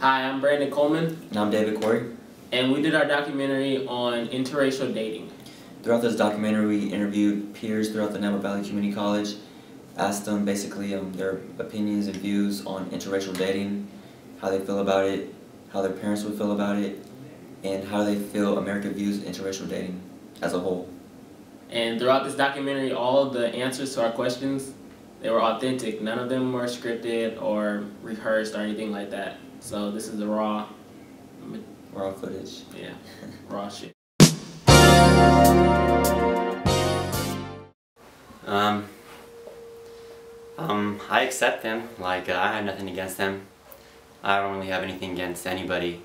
Hi, I'm Brandon Coleman. And I'm David Corey. And we did our documentary on interracial dating. Throughout this documentary, we interviewed peers throughout the Napa Valley Community College, asked them basically their opinions and views on interracial dating, how they feel about it, how their parents would feel about it, and how they feel America views interracial dating as a whole. And throughout this documentary, all of the answers to our questions, they were authentic. None of them were scripted or rehearsed or anything like that. So this is the raw footage. Yeah, raw shit. I accept them. Like, I have nothing against them. I don't really have anything against anybody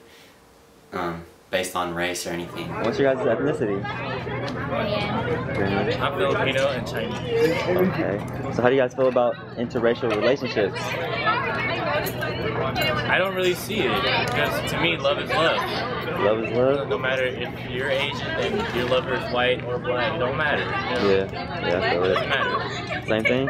based on race or anything. What's your guys' ethnicity? Korean. I'm Filipino and Chinese. Okay. So how do you guys feel about interracial relationships? I don't really see it because to me, love is love. Love is love? No matter if you're Asian and your lover is white or black, it don't matter. You know? Yeah, I feel It it. doesn't matter. Same thing?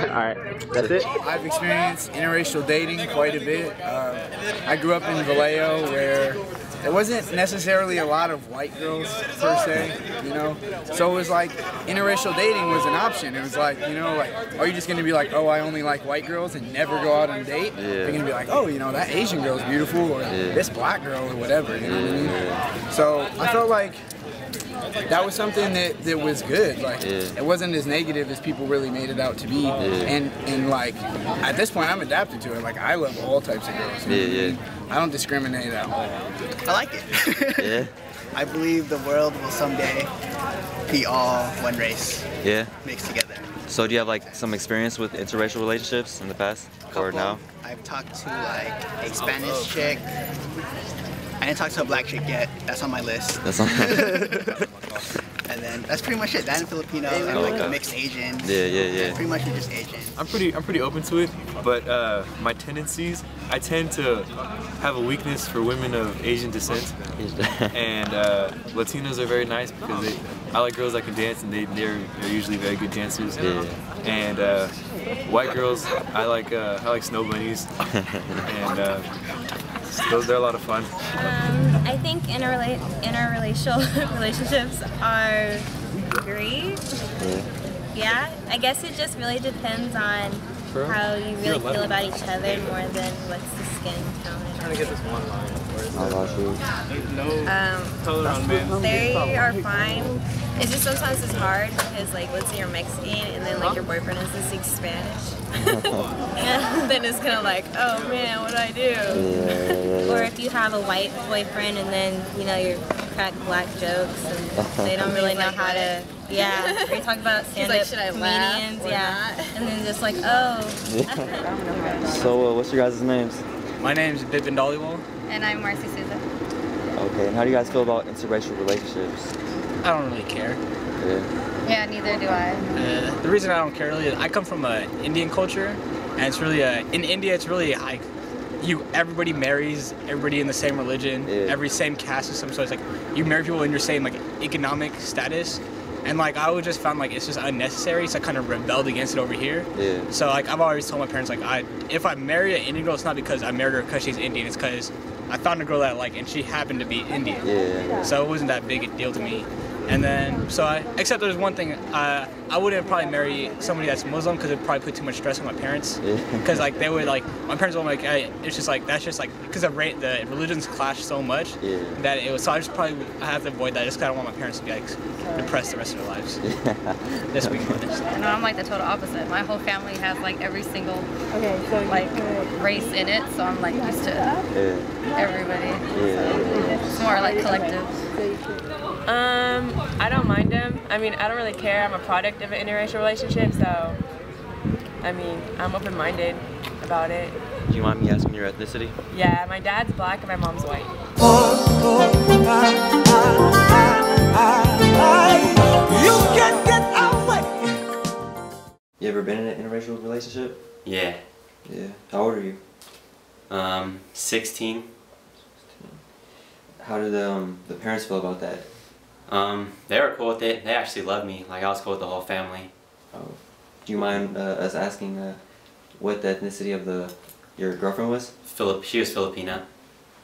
Alright, that's it? I've experienced interracial dating quite a bit. I grew up in Vallejo where there wasn't necessarily a lot of white girls per se, you know? So it was like interracial dating was an option. It was like, you know, like, are you just gonna be like, oh, I only like white girls and never go out on a date? Yeah. You're gonna be like, oh, you know, that Asian girl's beautiful, or this black girl, or whatever, you know what I mean? So I felt like that was something that was good. Like, it wasn't as negative as people really made it out to be. And like, at this point, I'm adapted to it. Like, I love all types of girls. You know? I don't discriminate at all. I like it. Yeah? I believe the world will someday be all one race Yeah? mixed together. So do you have like some experience with interracial relationships in the past or now? I've talked to like a Spanish chick. I didn't talk to a black chick yet. That's on my list. That's on And then that's pretty much it. That and Filipino and like a mixed Asian. Yeah. Pretty much we're just Asian. I'm pretty open to it, but my tendencies, I tend to have a weakness for women of Asian descent, and Latinos are very nice because I like girls that can dance, and they're usually very good dancers. And white girls, I like snow bunnies, and they're a lot of fun. I think interracial relationships are great. Yeah, I guess it just really depends on how you really feel about each other more than what's the skin tone. I'm trying to get this one line. They are fine. It's just sometimes it's hard because like let's say you're Mexican and then like your boyfriend is speak Spanish. And then it's kind of like, oh man, what do I do? Or if you have a white boyfriend and then you know you crack black jokes and they don't really know how to. Yeah, or you talk about stand-up comedians, and then just like, oh. So what's your guys' names? My name's Bipin Dollywall. And I'm Marcy Souza. Okay, and how do you guys feel about interracial relationships? I don't really care. Yeah, neither do I. The reason I don't care really is I come from an Indian culture, and it's really in India it's really like everybody marries everybody in the same religion, every same caste system. So it's like you marry people in your same like economic status. And like I always just found like it's just unnecessary, so I kind of rebelled against it over here. So like I've always told my parents like if I marry an Indian girl, it's not because I married her because she's Indian. It's because I found a girl that I like and she happened to be Indian. So it wasn't that big a deal to me. And then except there's one thing, I wouldn't probably marry somebody that's Muslim because it'd probably put too much stress on my parents. Because like they would like my parents would like it's just like that's just like because the religions clash so much that it was. So I have to avoid that. I just kind of want my parents to be like depressed the rest of their lives. Just being honest. No, I'm like the total opposite. My whole family has like every single like race in it, so I'm like used to everybody. So it's more like collective. I don't mind them. I mean, I don't really care. I'm a product of an interracial relationship, so I mean, I'm open-minded about it. Do you mind me asking your ethnicity? Yeah, my dad's black and my mom's white. You can't get away. You ever been in an interracial relationship? Yeah. How old are you? 16. How did the parents feel about that? They were cool with it. They actually loved me. Like I was cool with the whole family. Oh. Do you mind us asking what the ethnicity of the your girlfriend was? She was Filipina.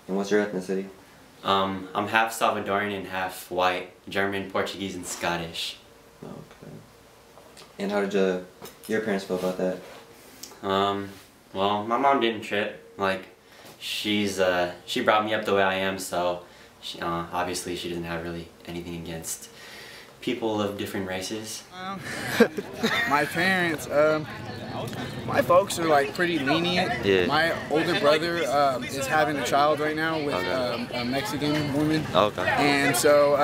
And what's your ethnicity? I'm half Salvadorian and half white, German, Portuguese, and Scottish. Okay. And how did your parents feel about that? Well, my mom didn't trip. Like, she brought me up the way I am, so obviously she doesn't have really anything against people of different races. My parents, my folks are like pretty lenient. Yeah. My older brother is having a child right now with a Mexican woman. Okay. And so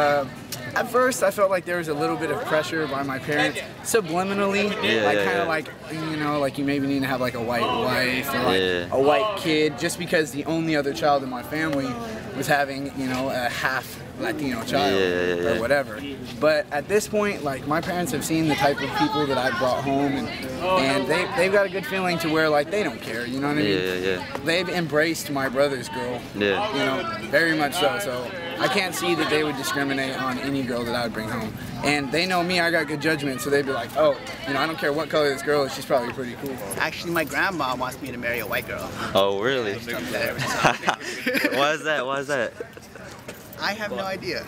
at first I felt like there was a little bit of pressure by my parents, subliminally, like you know, like you maybe need to have like a white wife or like a white kid, just because the only other child in my family was having, you know, a half Latino child or whatever. But at this point, like, my parents have seen the type of people that I brought home, and they've got a good feeling to where, like, they don't care, you know what I mean? They've embraced my brother's girl, you know, very much so. So I can't see that they would discriminate on any girl that I would bring home. And they know me, I got good judgment, so they'd be like, oh, you know, I don't care what color this girl is, she's probably pretty cool. Actually, my grandma wants me to marry a white girl. Oh, really? Why is that? Why is that? I have no idea.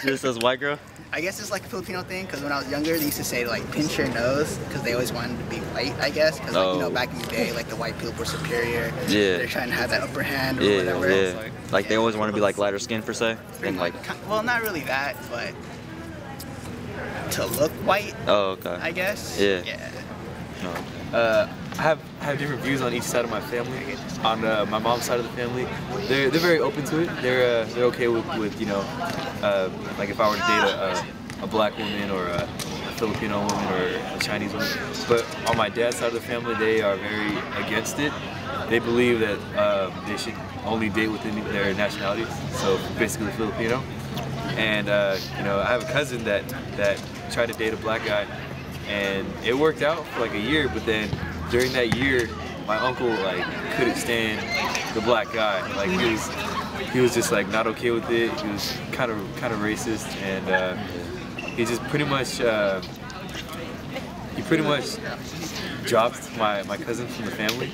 Just as white girl? I guess it's like a Filipino thing, because when I was younger, they used to say to, like, pinch your nose, because they always wanted to be white, I guess, because, like, you know, back in the day, like, the white people were superior. They're trying to have that upper hand or whatever. Like, they always want to be, like, lighter skin, per se? And, like, well, not really that, but to look white, I guess. I have different views on each side of my family. On my mom's side of the family, they're very open to it. They're okay with you know, like if I were to date a black woman or a Filipino woman or a Chinese woman. But on my dad's side of the family, they are very against it. They believe that they should only date within their nationalities, so basically Filipino. And you know, I have a cousin that tried to date a black guy, and it worked out for like a year, but then during that year, my uncle like couldn't stand the black guy. Like he was just like not okay with it. He was kind of racist, and he just pretty much dropped my cousin from the family.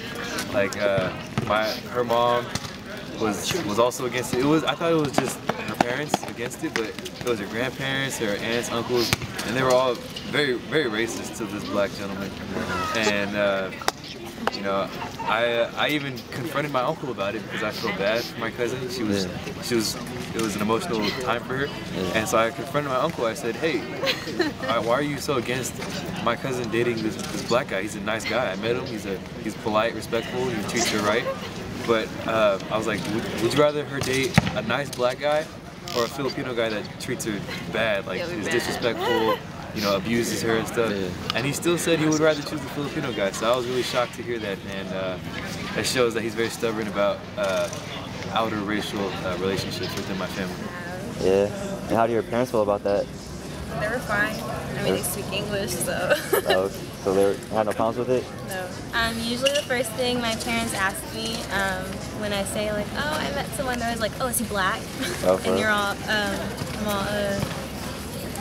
Like her mom was also against it. I thought it was just her parents against it, but it was her grandparents, her aunts, uncles, and they were all very racist to this black gentleman. And you know, I even confronted my uncle about it because I felt bad for my cousin. It was an emotional time for her, and so I confronted my uncle. I said, "Hey, why are you so against my cousin dating this black guy? He's a nice guy. I met him. He's polite, respectful. He treats her right." But I was like, would you rather her date a nice black guy or a Filipino guy that treats her bad, like is disrespectful, you know, abuses her and stuff? And he still said he would rather choose the Filipino guy. So I was really shocked to hear that, and that shows that he's very stubborn about outer racial relationships within my family. Yeah. And how do your parents feel about that? They were fine. I mean, they speak English, so. So they had no problems with it? No. Usually the first thing my parents ask me when I say like, oh, I met someone, they're always like, oh, is he black? And you're all,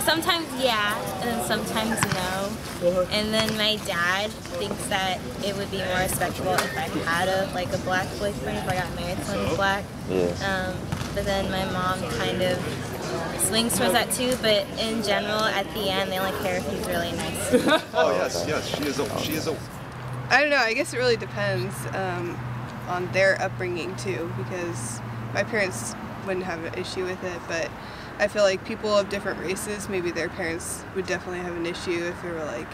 sometimes yeah, and then sometimes no. And then my dad thinks that it would be more respectable if I had a black boyfriend, if I got married to someone who's black. But then my mom kind of swings towards that too, but in general, at the end, they only care if he's really nice. Oh yes, she is a. I don't know, I guess it really depends on their upbringing too, because my parents wouldn't have an issue with it, but I feel like people of different races, maybe their parents would definitely have an issue if they were like,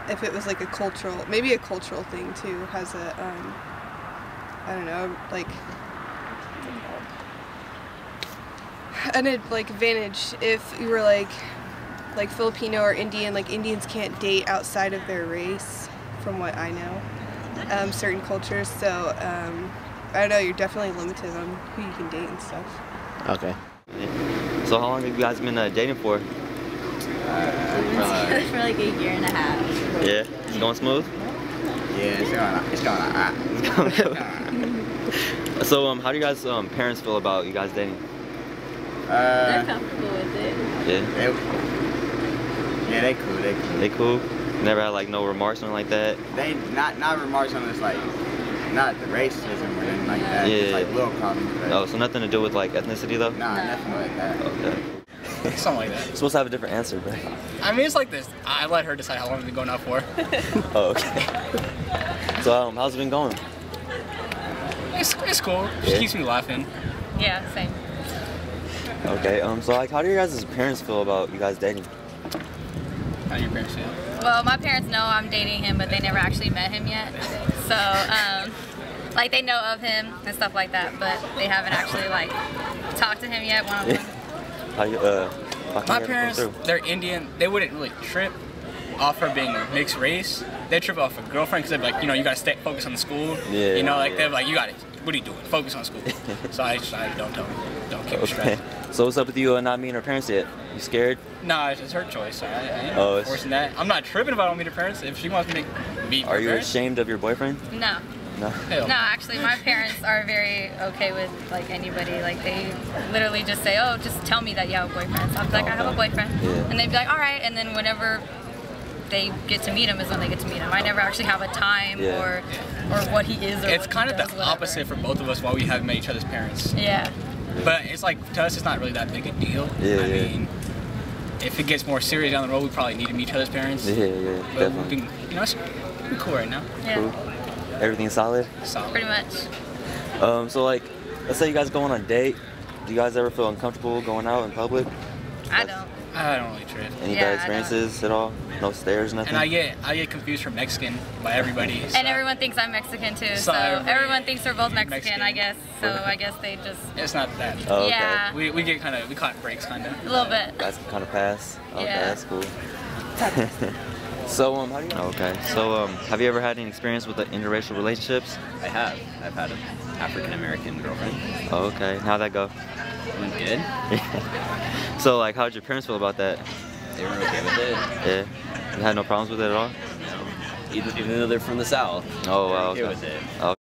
if it was like a cultural thing too, has a, I don't know, like, an advantage if you were like Filipino or Indian. Like, Indians can't date outside of their race, from what I know, certain cultures. So I don't know, you're definitely limited on who you can date and stuff. Okay. So how long have you guys been dating for? For like a year and a half. Yeah, it's going smooth? Yeah, it's going alright. So how do you guys parents feel about you guys dating? They're comfortable with it. Yeah? Yeah, they cool. They cool? Never had like no remorse or anything like that? They not remorse on this, like not the racism or anything like that. Yeah. It's like little problems. But Oh, so nothing to do with like ethnicity though? nah, nothing like that. Okay. Something like that. You're supposed to have a different answer, bro. I mean, it's like this. I let her decide how long we're going out for. Oh, okay. So, how's it been going? It's cool. She Yeah. keeps me laughing. Yeah, same. Okay, so like, how do your guys' parents feel about you guys dating? How do your parents feel? Well, my parents know I'm dating him, but they never actually met him yet. So, like, they know of him and stuff like that, but they haven't actually, like, talked to him yet one-on-one. How you, My parents, they're Indian. They wouldn't really trip off her being mixed race. They trip off a girlfriend because they're like, you know, you gotta stay focused on the school. Yeah. You know, like they're like, you gotta, what are you doing? Focus on school. So I don't tell them. Don't keep me stressed. So what's up with you not meeting her parents yet? You scared? Nah, it's her choice. I ain't Oh, it's- forcing that. I'm not tripping if I don't meet her parents. If she wants me to meet her Are you parents, ashamed of your boyfriend? No. No. No, actually, my parents are very okay with, like, anybody. Like, they literally just say, oh, just tell me that you have a boyfriend. So I'm like, I have a boyfriend. Yeah. And they'd be like, all right. And then whenever they get to meet him is when they get to meet him. I never actually have a time Yeah. or what he is or it's what kind he of does, the whatever. opposite for both of us while we haven't met each other's parents. Yeah. But it's like, to us, it's not really that big a deal. Yeah, I yeah. mean, if it gets more serious down the road, we probably need to meet each other's parents. Yeah, yeah, But definitely. we've been, you know, it's cool right now. Yeah. Cool. Everything's solid? Solid. Pretty much. So like, let's say you guys go on a date. Do you guys ever feel uncomfortable going out in public? I don't. I don't really trip. Any Yeah, bad I experiences at all? No stares, nothing? And I get confused for Mexican by everybody. So And everyone thinks I'm Mexican too, So so everybody- everyone thinks we're both Mexican, Mexican. I guess. So I guess they just it's not that. Oh, okay. Yeah. We get we caught breaks kind of. a little bit. That's kind of pass. Okay, Yeah. that's cool. So how do you? Okay. So have you ever had any experience with the interracial relationships? I have. I've had an African American girlfriend. Oh, okay. How'd that go? Went good. So like, how'd your parents feel about that? They were okay with it. Yeah. You had no problems with it at all? No. Even though they're from the South. Oh, wow. They're okay Okay. with it. Oh.